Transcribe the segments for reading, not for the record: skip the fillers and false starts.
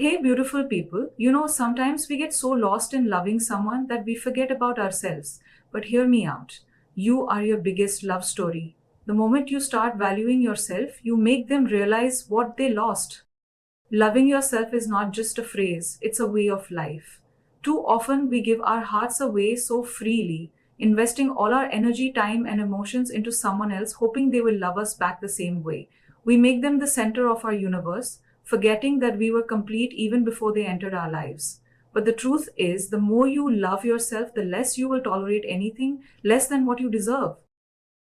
Hey, beautiful people, sometimes we get so lost in loving someone that we forget about ourselves. But hear me out. You are your biggest love story. The moment you start valuing yourself, you make them realize what they lost. Loving yourself is not just a phrase, it's a way of life. Too often we give our hearts away so freely, investing all our energy, time, and emotions into someone else, hoping they will love us back the same way. We make them the center of our universe, forgetting that we were complete even before they entered our lives. But the truth is, the more you love yourself, the less you will tolerate anything less than what you deserve.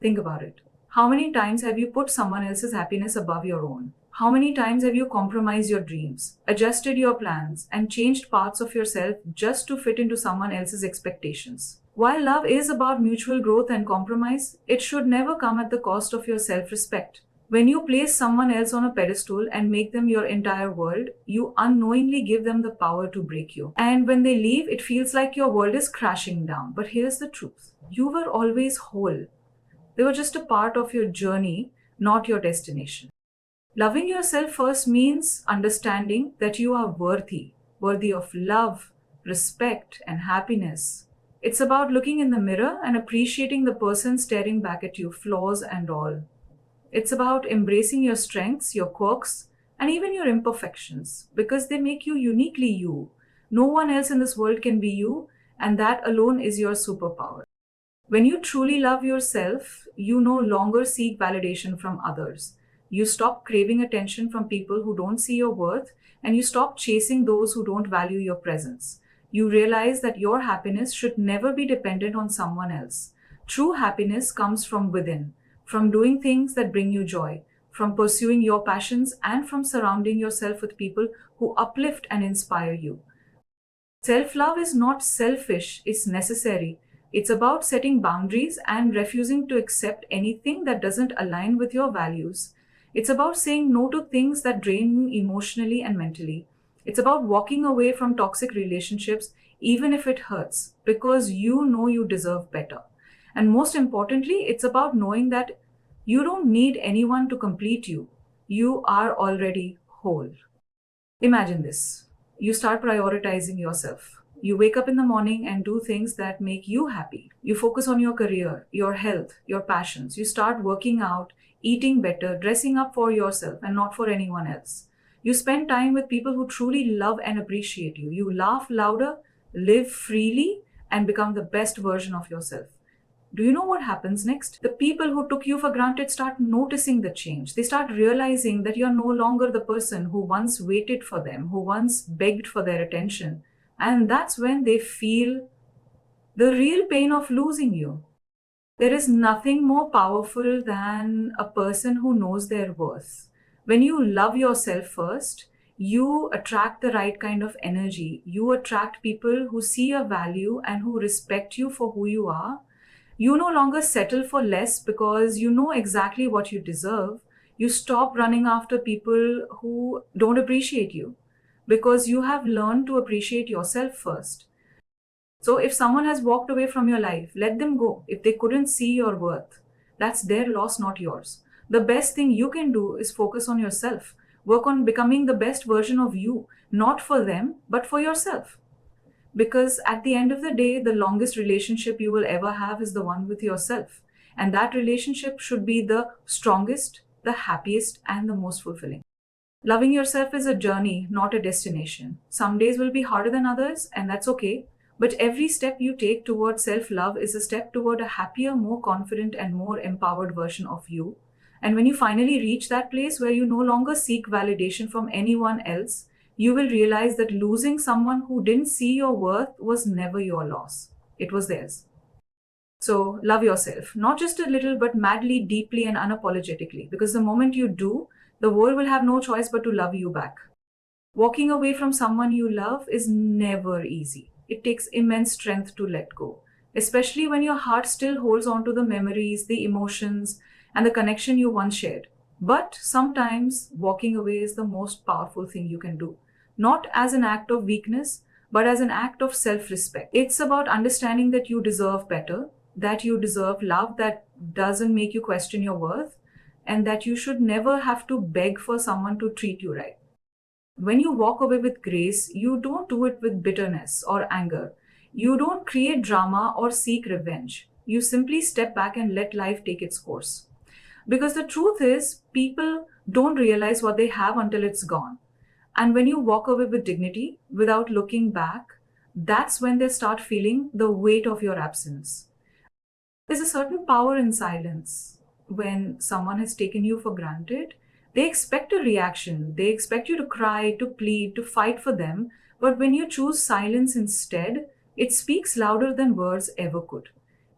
Think about it. How many times have you put someone else's happiness above your own? How many times have you compromised your dreams, adjusted your plans, and changed parts of yourself just to fit into someone else's expectations? While love is about mutual growth and compromise, it should never come at the cost of your self respect. When you place someone else on a pedestal and make them your entire world, you unknowingly give them the power to break you. And when they leave, it feels like your world is crashing down. But here's the truth: you were always whole. They were just a part of your journey, not your destination. Loving yourself first means understanding that you are worthy of love, respect, and happiness. It's about looking in the mirror and appreciating the person staring back at you, flaws and all. It's about embracing your strengths, your quirks, and even your imperfections because they make you uniquely you. No one else in this world can be you, and that alone is your superpower. When you truly love yourself, you no longer seek validation from others. You stop craving attention from people who don't see your worth, and you stop chasing those who don't value your presence. You realize that your happiness should never be dependent on someone else. True happiness comes from within, from doing things that bring you joy, from pursuing your passions, and from surrounding yourself with people who uplift and inspire you. Self love is not selfish, it's necessary. It's about setting boundaries and refusing to accept anything that doesn't align with your values. It's about saying no to things that drain you emotionally and mentally. It's about walking away from toxic relationships, even if it hurts, because you know you deserve better. And most importantly, it's about knowing that you don't need anyone to complete you. You are already whole. Imagine this. You start prioritizing yourself. You wake up in the morning and do things that make you happy. You focus on your career, your health, your passions. You start working out, eating better, dressing up for yourself and not for anyone else. You spend time with people who truly love and appreciate you. You laugh louder, live freely, and become the best version of yourself. Do you know what happens next? The people who took you for granted start noticing the change. They start realizing that you're no longer the person who once waited for them, who once begged for their attention. And that's when they feel the real pain of losing you. There is nothing more powerful than a person who knows their worth. When you love yourself first, you attract the right kind of energy. You attract people who see your value and who respect you for who you are. You no longer settle for less because you know exactly what you deserve. You stop running after people who don't appreciate you because you have learned to appreciate yourself first. So if someone has walked away from your life, let them go. If they couldn't see your worth, that's their loss, not yours. The best thing you can do is focus on yourself. Work on becoming the best version of you, not for them, but for yourself. Because at the end of the day, the longest relationship you will ever have is the one with yourself. And that relationship should be the strongest, the happiest, and the most fulfilling. Loving yourself is a journey, not a destination. Some days will be harder than others, and that's okay. But every step you take toward self love is a step toward a happier, more confident, and more empowered version of you. And when you finally reach that place where you no longer seek validation from anyone else, you will realize that losing someone who didn't see your worth was never your loss. It was theirs. So love yourself, not just a little, but madly, deeply, and unapologetically. Because the moment you do, the world will have no choice but to love you back. Walking away from someone you love is never easy. It takes immense strength to let go, especially when your heart still holds on to the memories, the emotions, and the connection you once shared. But sometimes walking away is the most powerful thing you can do, not as an act of weakness, but as an act of self-respect. It's about understanding that you deserve better, that you deserve love that doesn't make you question your worth, and that you should never have to beg for someone to treat you right. When you walk away with grace, you don't do it with bitterness or anger. You don't create drama or seek revenge. You simply step back and let life take its course. Because the truth is, people don't realize what they have until it's gone. And when you walk away with dignity, without looking back, that's when they start feeling the weight of your absence. There's a certain power in silence. When someone has taken you for granted, they expect a reaction. They expect you to cry, to plead, to fight for them. But when you choose silence instead, it speaks louder than words ever could.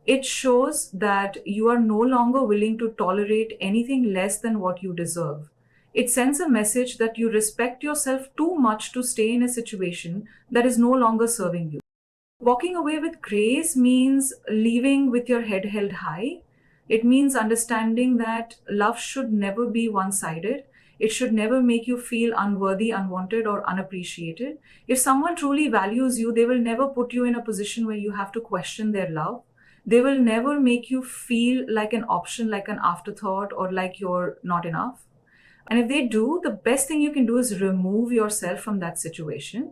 It shows that you are no longer willing to tolerate anything less than what you deserve. It sends a message that you respect yourself too much to stay in a situation that is no longer serving you. Walking away with grace means leaving with your head held high. It means understanding that love should never be one sided. It should never make you feel unworthy, unwanted, or unappreciated. If someone truly values you, they will never put you in a position where you have to question their love. They will never make you feel like an option, like an afterthought, or like you're not enough. And if they do, the best thing you can do is remove yourself from that situation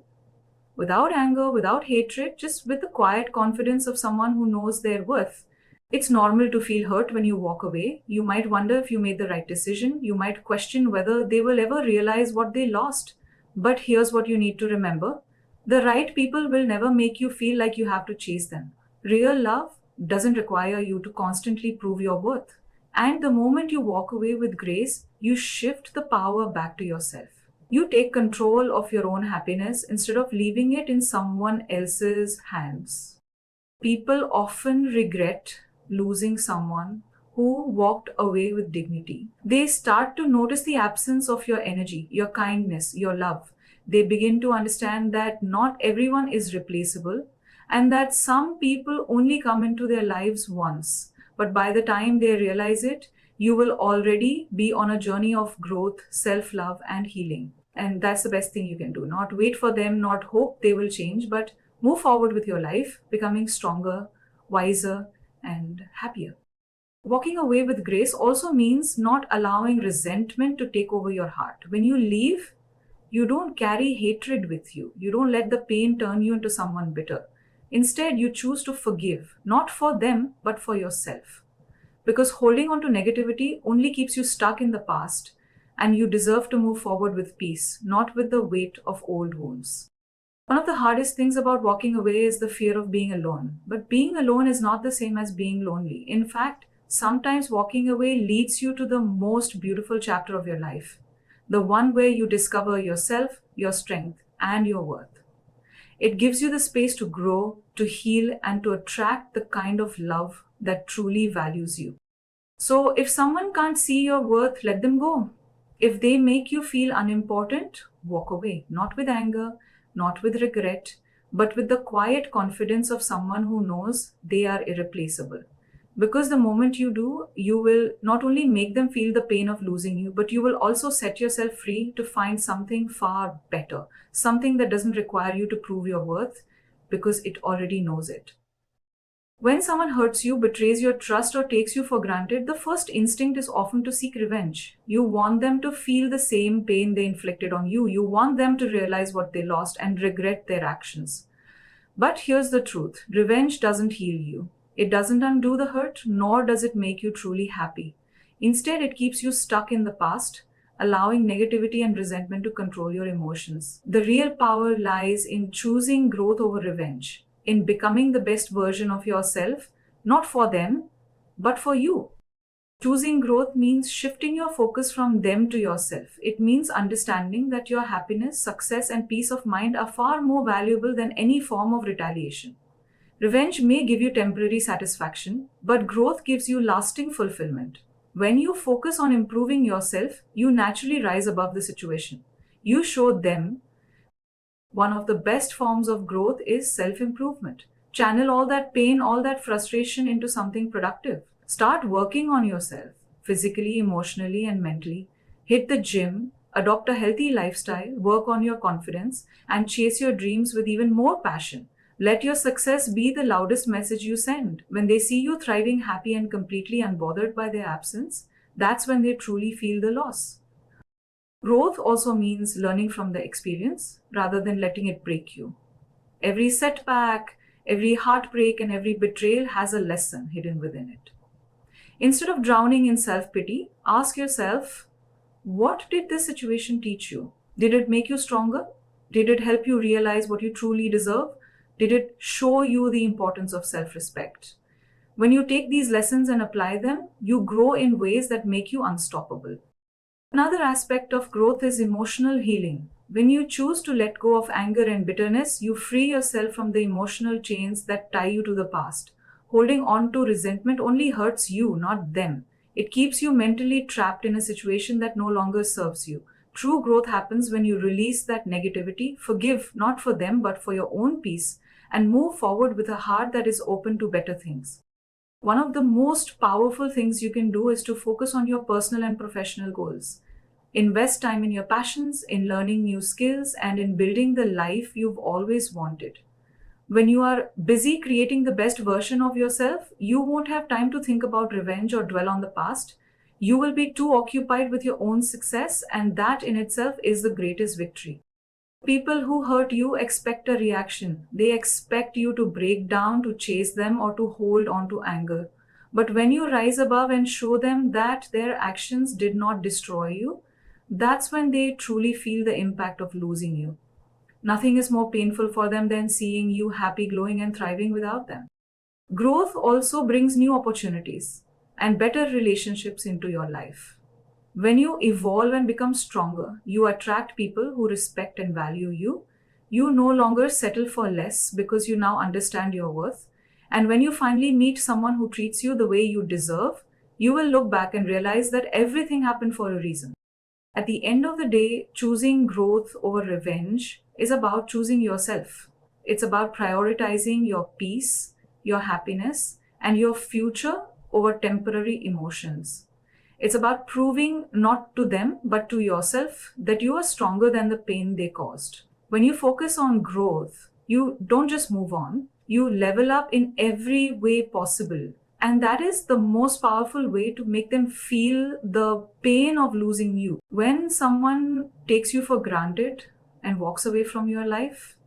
without anger, without hatred, just with the quiet confidence of someone who knows their worth. It's normal to feel hurt when you walk away. You might wonder if you made the right decision. You might question whether they will ever realize what they lost. But here's what you need to remember: the right people will never make you feel like you have to chase them. Real love doesn't require you to constantly prove your worth. And the moment you walk away with grace, you shift the power back to yourself. You take control of your own happiness instead of leaving it in someone else's hands. People often regret losing someone who walked away with dignity. They start to notice the absence of your energy, your kindness, your love. They begin to understand that not everyone is replaceable and that some people only come into their lives once. But by the time they realize it, you will already be on a journey of growth, self-love, and healing. And that's the best thing you can do. Not wait for them, not hope they will change, but move forward with your life, becoming stronger, wiser, and happier. Walking away with grace also means not allowing resentment to take over your heart. When you leave, you don't carry hatred with you. You don't let the pain turn you into someone bitter. Instead, you choose to forgive, not for them, but for yourself. Because holding on to negativity only keeps you stuck in the past, and you deserve to move forward with peace, not with the weight of old wounds. One of the hardest things about walking away is the fear of being alone. But being alone is not the same as being lonely. In fact, sometimes walking away leads you to the most beautiful chapter of your life, the one where you discover yourself, your strength, and your worth. It gives you the space to grow, to heal, and to attract the kind of love that truly values you. So if someone can't see your worth, let them go. If they make you feel unimportant, walk away, not with anger, not with regret, but with the quiet confidence of someone who knows they are irreplaceable. Because the moment you do, you will not only make them feel the pain of losing you, but you will also set yourself free to find something far better, something that doesn't require you to prove your worth because it already knows it. When someone hurts you, betrays your trust, or takes you for granted, the first instinct is often to seek revenge. You want them to feel the same pain they inflicted on you. You want them to realize what they lost and regret their actions. But here's the truth: revenge doesn't heal you. It doesn't undo the hurt, nor does it make you truly happy. Instead, it keeps you stuck in the past, allowing negativity and resentment to control your emotions. The real power lies in choosing growth over revenge, in becoming the best version of yourself, not for them, but for you. Choosing growth means shifting your focus from them to yourself. It means understanding that your happiness, success, and peace of mind are far more valuable than any form of retaliation. Revenge may give you temporary satisfaction, but growth gives you lasting fulfillment. When you focus on improving yourself, you naturally rise above the situation. You show them one of the best forms of growth is self-improvement. Channel all that pain, all that frustration into something productive. Start working on yourself, physically, emotionally, and mentally. Hit the gym, adopt a healthy lifestyle, work on your confidence, and chase your dreams with even more passion. Let your success be the loudest message you send. When they see you thriving, happy, and completely unbothered by their absence, that's when they truly feel the loss. Growth also means learning from the experience rather than letting it break you. Every setback, every heartbreak, and every betrayal has a lesson hidden within it. Instead of drowning in self pity, ask yourself, what did this situation teach you? Did it make you stronger? Did it help you realize what you truly deserve? Did it show you the importance of self respect? When you take these lessons and apply them, you grow in ways that make you unstoppable. Another aspect of growth is emotional healing. When you choose to let go of anger and bitterness, you free yourself from the emotional chains that tie you to the past. Holding on to resentment only hurts you, not them. It keeps you mentally trapped in a situation that no longer serves you. True growth happens when you release that negativity, forgive not for them but for your own peace, and move forward with a heart that is open to better things. One of the most powerful things you can do is to focus on your personal and professional goals. Invest time in your passions, in learning new skills, and in building the life you've always wanted. When you are busy creating the best version of yourself, you won't have time to think about revenge or dwell on the past. You will be too occupied with your own success, and that in itself is the greatest victory. People who hurt you expect a reaction. They expect you to break down, to chase them, or to hold on to anger. But when you rise above and show them that their actions did not destroy you, that's when they truly feel the impact of losing you. Nothing is more painful for them than seeing you happy, glowing, and thriving without them. Growth also brings new opportunities and better relationships into your life. When you evolve and become stronger, you attract people who respect and value you. You no longer settle for less because you now understand your worth. And when you finally meet someone who treats you the way you deserve, you will look back and realize that everything happened for a reason. At the end of the day, choosing growth over revenge is about choosing yourself. It's about prioritizing your peace, your happiness, and your future over temporary emotions. It's about proving not to them, but to yourself that you are stronger than the pain they caused. When you focus on growth, you don't just move on, you level up in every way possible. And that is the most powerful way to make them feel the pain of losing you. When someone takes you for granted and walks away from your life,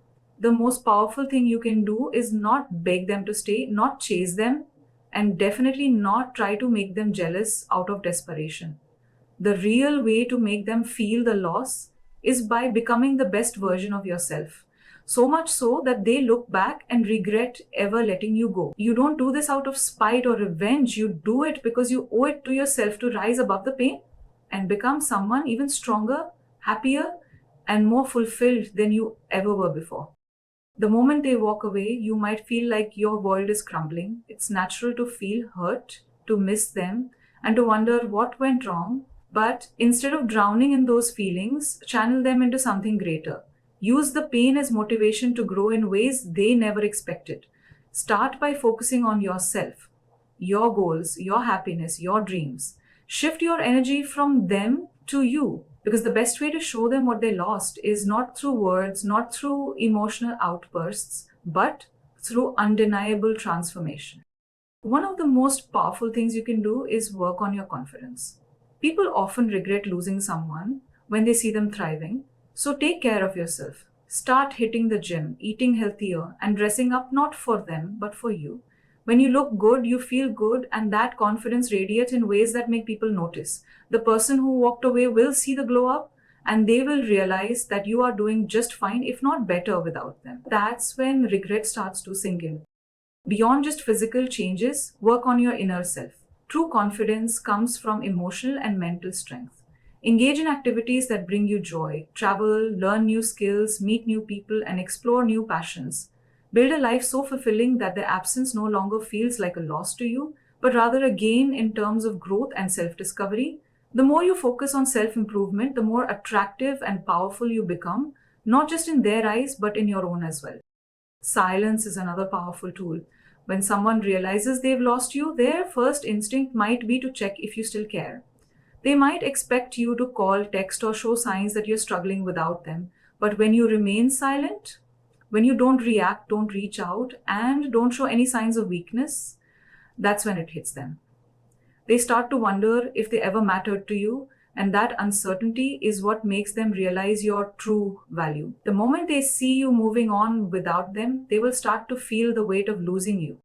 the most powerful thing you can do is not beg them to stay, not chase them, and definitely not try to make them jealous out of desperation. The real way to make them feel the loss is by becoming the best version of yourself. So much so that they look back and regret ever letting you go. You don't do this out of spite or revenge. You do it because you owe it to yourself to rise above the pain and become someone even stronger, happier, and more fulfilled than you ever were before. The moment they walk away, you might feel like your world is crumbling. It's natural to feel hurt, to miss them, and to wonder what went wrong. But instead of drowning in those feelings, channel them into something greater. Use the pain as motivation to grow in ways they never expected. Start by focusing on yourself, your goals, your happiness, your dreams. Shift your energy from them to you, because the best way to show them what they lost is not through words, not through emotional outbursts, but through undeniable transformation. One of the most powerful things you can do is work on your confidence. People often regret losing someone when they see them thriving, so take care of yourself. Start hitting the gym, eating healthier, and dressing up not for them, but for you. When you look good, you feel good, and that confidence radiates in ways that make people notice. The person who walked away will see the glow up, and they will realize that you are doing just fine, if not better, without them. That's when regret starts to sink in. Beyond just physical changes, work on your inner self. True confidence comes from emotional and mental strength. Engage in activities that bring you joy. Travel, learn new skills, meet new people, and explore new passions. Build a life so fulfilling that their absence no longer feels like a loss to you, but rather a gain in terms of growth and self-discovery. The more you focus on self-improvement, the more attractive and powerful you become, not just in their eyes, but in your own as well. Silence is another powerful tool. When someone realizes they've lost you, their first instinct might be to check if you still care. They might expect you to call, text, or show signs that you're struggling without them. But when you remain silent, when you don't react, don't reach out, and don't show any signs of weakness, that's when it hits them. They start to wonder if they ever mattered to you. And that uncertainty is what makes them realize your true value. The moment they see you moving on without them, they will start to feel the weight of losing you.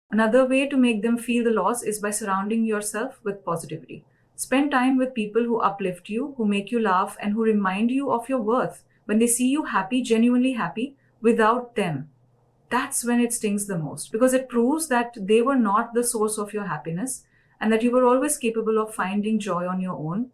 Another way to make them feel the loss is by surrounding yourself with positivity. Spend time with people who uplift you, who make you laugh, and who remind you of your worth. When they see you happy, genuinely happy, without them, that's when it stings the most, because it proves that they were not the source of your happiness and that you were always capable of finding joy on your own.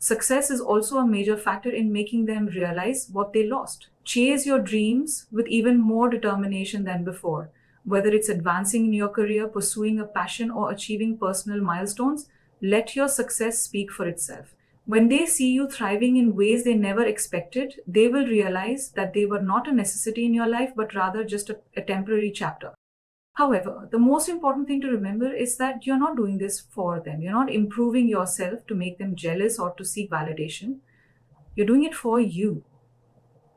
Success is also a major factor in making them realize what they lost. Chase your dreams with even more determination than before. Whether it's advancing in your career, pursuing a passion, or achieving personal milestones, let your success speak for itself. When they see you thriving in ways they never expected, they will realize that they were not a necessity in your life, but rather just a temporary chapter. However, the most important thing to remember is that you're not doing this for them. You're not improving yourself to make them jealous or to seek validation. You're doing it for you.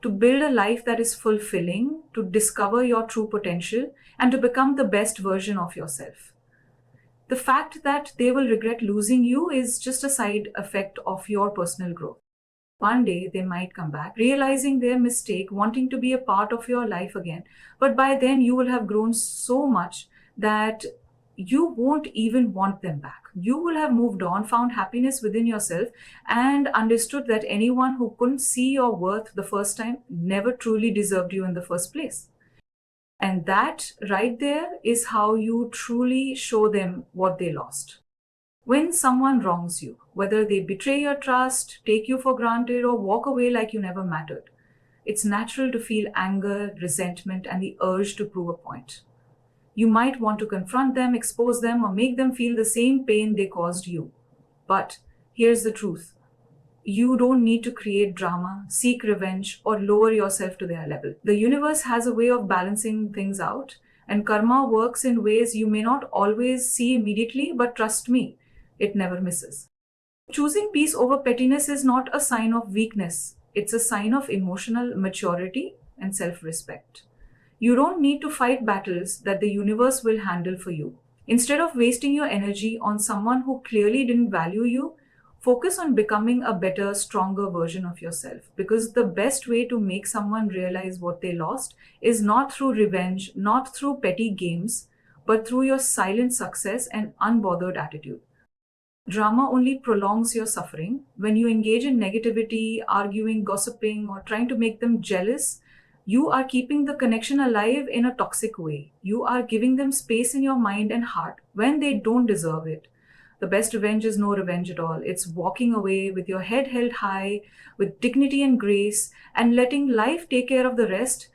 To build a life that is fulfilling, to discover your true potential, and to become the best version of yourself. The fact that they will regret losing you is just a side effect of your personal growth. One day they might come back, realizing their mistake, wanting to be a part of your life again. But by then you will have grown so much that you won't even want them back. You will have moved on, found happiness within yourself, and understood that anyone who couldn't see your worth the first time never truly deserved you in the first place. And that right there is how you truly show them what they lost. When someone wrongs you, whether they betray your trust, take you for granted, or walk away like you never mattered, it's natural to feel anger, resentment, and the urge to prove a point. You might want to confront them, expose them, or make them feel the same pain they caused you. But here's the truth. You don't need to create drama, seek revenge, or lower yourself to their level. The universe has a way of balancing things out, and karma works in ways you may not always see immediately, but trust me, it never misses. Choosing peace over pettiness is not a sign of weakness. It's a sign of emotional maturity and self-respect. You don't need to fight battles that the universe will handle for you. Instead of wasting your energy on someone who clearly didn't value you, focus on becoming a better, stronger version of yourself. Because the best way to make someone realize what they lost is not through revenge, not through petty games, but through your silent success and unbothered attitude. Drama only prolongs your suffering. When you engage in negativity, arguing, gossiping, or trying to make them jealous, you are keeping the connection alive in a toxic way. You are giving them space in your mind and heart when they don't deserve it. The best revenge is no revenge at all. It's walking away with your head held high, with dignity and grace, and letting life take care of the rest.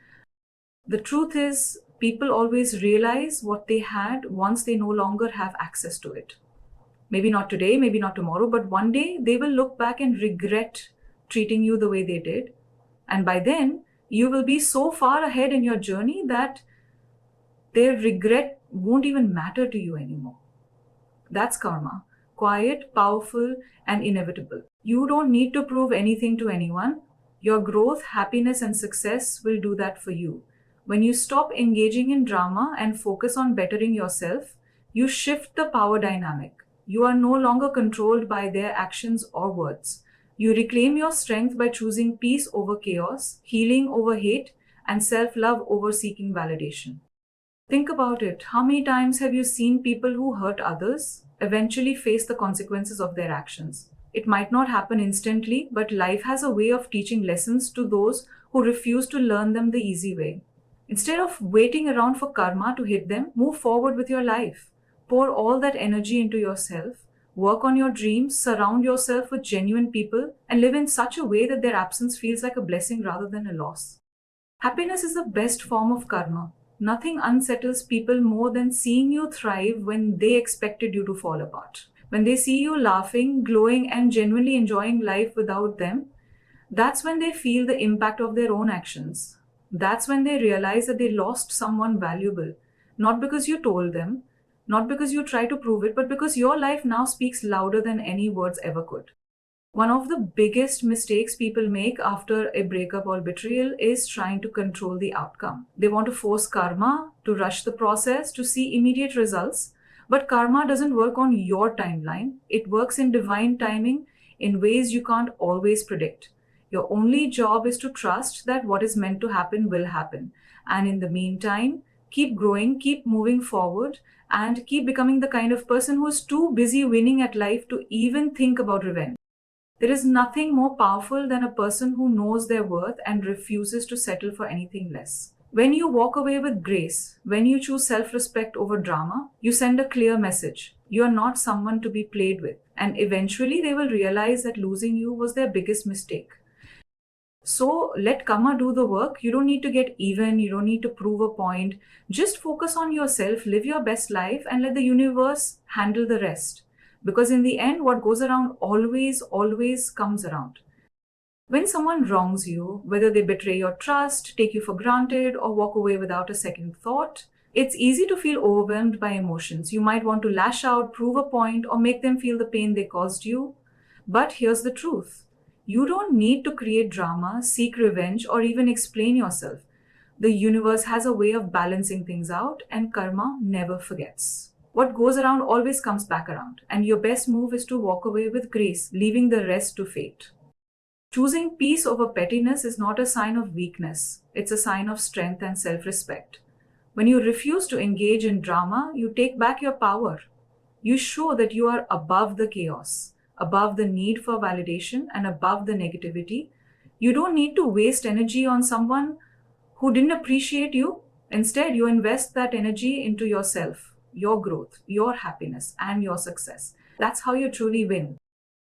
The truth is, people always realize what they had once they no longer have access to it. Maybe not today, maybe not tomorrow, but one day they will look back and regret treating you the way they did. And by then, you will be so far ahead in your journey that their regret won't even matter to you anymore. That's karma. Quiet, powerful, and inevitable. You don't need to prove anything to anyone. Your growth, happiness, and success will do that for you. When you stop engaging in drama and focus on bettering yourself, you shift the power dynamic. You are no longer controlled by their actions or words. You reclaim your strength by choosing peace over chaos, healing over hate, and self-love over seeking validation. Think about it. How many times have you seen people who hurt others eventually face the consequences of their actions? It might not happen instantly, but life has a way of teaching lessons to those who refuse to learn them the easy way. Instead of waiting around for karma to hit them, move forward with your life. Pour all that energy into yourself, work on your dreams, surround yourself with genuine people, and live in such a way that their absence feels like a blessing rather than a loss. Happiness is the best form of karma. Nothing unsettles people more than seeing you thrive when they expected you to fall apart. When they see you laughing, glowing, and genuinely enjoying life without them, that's when they feel the impact of their own actions. That's when they realize that they lost someone valuable, not because you told them, not because you try to prove it, but because your life now speaks louder than any words ever could. One of the biggest mistakes people make after a breakup or betrayal is trying to control the outcome. They want to force karma, to rush the process, to see immediate results. But karma doesn't work on your timeline. It works in divine timing, in ways you can't always predict. Your only job is to trust that what is meant to happen will happen. And in the meantime, keep growing, keep moving forward, and keep becoming the kind of person who is too busy winning at life to even think about revenge. There is nothing more powerful than a person who knows their worth and refuses to settle for anything less. When you walk away with grace, when you choose self respect over drama, you send a clear message. You are not someone to be played with, and eventually they will realize that losing you was their biggest mistake. So let karma do the work. You don't need to get even, you don't need to prove a point. Just focus on yourself, live your best life, and let the universe handle the rest. Because in the end, what goes around always comes around. When someone wrongs you, whether they betray your trust, take you for granted, or walk away without a second thought, it's easy to feel overwhelmed by emotions. You might want to lash out, prove a point, or make them feel the pain they caused you. But here's the truth. You don't need to create drama, seek revenge, or even explain yourself. The universe has a way of balancing things out, and karma never forgets. What goes around always comes back around, and your best move is to walk away with grace, leaving the rest to fate. Choosing peace over pettiness is not a sign of weakness, it's a sign of strength and self respect. When you refuse to engage in drama, you take back your power. You show that you are above the chaos, above the need for validation, and above the negativity. You don't need to waste energy on someone who didn't appreciate you. Instead, you invest that energy into yourself, your growth, your happiness, and your success. That's how you truly win.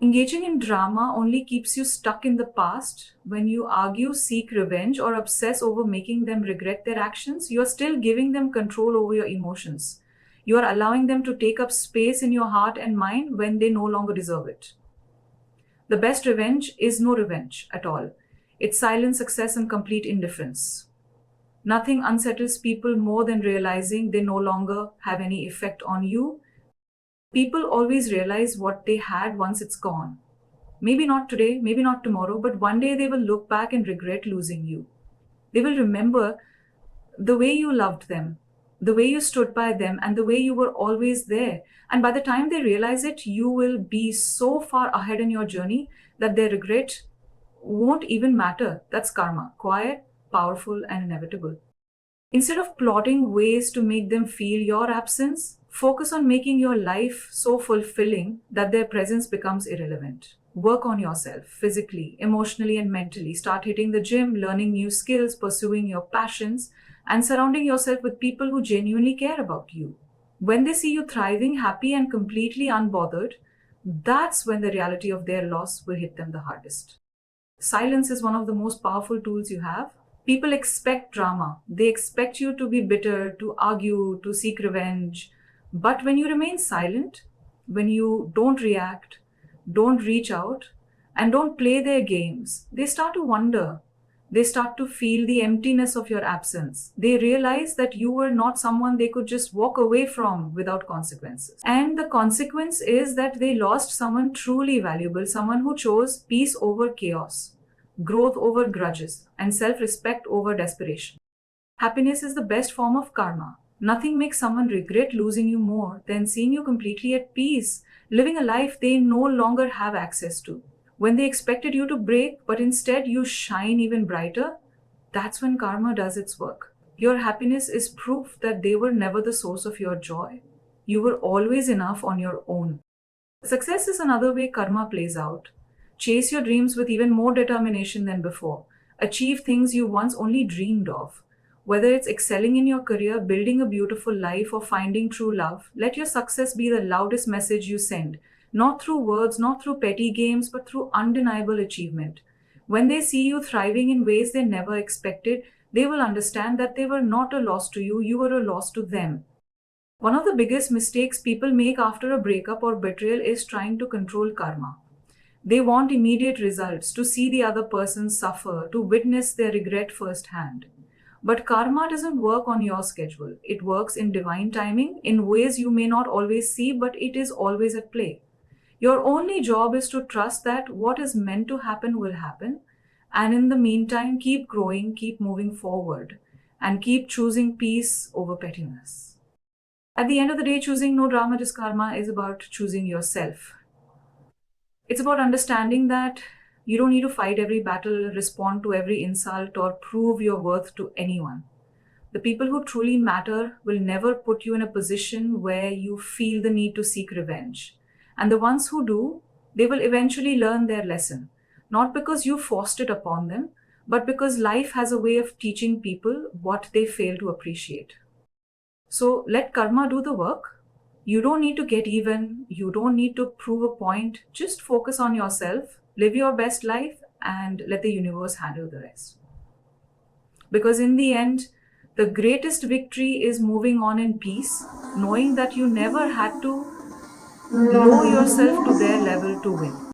Engaging in drama only keeps you stuck in the past. When you argue, seek revenge, or obsess over making them regret their actions, you are still giving them control over your emotions. You are allowing them to take up space in your heart and mind when they no longer deserve it. The best revenge is no revenge at all. It's silent success and complete indifference. Nothing unsettles people more than realizing they no longer have any effect on you. People always realize what they had once it's gone. Maybe not today, maybe not tomorrow, but one day they will look back and regret losing you. They will remember the way you loved them, the way you stood by them, and the way you were always there. And by the time they realize it, you will be so far ahead in your journey that their regret won't even matter. That's karma, quiet, powerful, and inevitable. Instead of plotting ways to make them feel your absence, focus on making your life so fulfilling that their presence becomes irrelevant. Work on yourself physically, emotionally, and mentally. Start hitting the gym, learning new skills, pursuing your passions, and surrounding yourself with people who genuinely care about you. When they see you thriving, happy, and completely unbothered, that's when the reality of their loss will hit them the hardest. Silence is one of the most powerful tools you have. People expect drama. They expect you to be bitter, to argue, to seek revenge. But when you remain silent, when you don't react, don't reach out, and don't play their games, they start to wonder. They start to feel the emptiness of your absence. They realize that you were not someone they could just walk away from without consequences. And the consequence is that they lost someone truly valuable, someone who chose peace over chaos, growth over grudges, and self respect over desperation. Happiness is the best form of karma. Nothing makes someone regret losing you more than seeing you completely at peace, living a life they no longer have access to. When they expected you to break, but instead you shine even brighter, that's when karma does its work. Your happiness is proof that they were never the source of your joy. You were always enough on your own. Success is another way karma plays out. Chase your dreams with even more determination than before. Achieve things you once only dreamed of. Whether it's excelling in your career, building a beautiful life, or finding true love, let your success be the loudest message you send. Not through words, not through petty games, but through undeniable achievement. When they see you thriving in ways they never expected, they will understand that they were not a loss to you, you were a loss to them. One of the biggest mistakes people make after a breakup or betrayal is trying to control karma. They want immediate results, to see the other person suffer, to witness their regret firsthand. But karma doesn't work on your schedule. It works in divine timing, in ways you may not always see, but it is always at play. Your only job is to trust that what is meant to happen will happen. And in the meantime, keep growing, keep moving forward, and keep choosing peace over pettiness. At the end of the day, choosing no drama, just karma is about choosing yourself. It's about understanding that you don't need to fight every battle, respond to every insult, or prove your worth to anyone. The people who truly matter will never put you in a position where you feel the need to seek revenge. And the ones who do, they will eventually learn their lesson. Not because you forced it upon them, but because life has a way of teaching people what they fail to appreciate. So let karma do the work. You don't need to get even. You don't need to prove a point. Just focus on yourself, live your best life, and let the universe handle the rest. Because in the end, the greatest victory is moving on in peace, knowing that you never had to lower yourself to their level to win.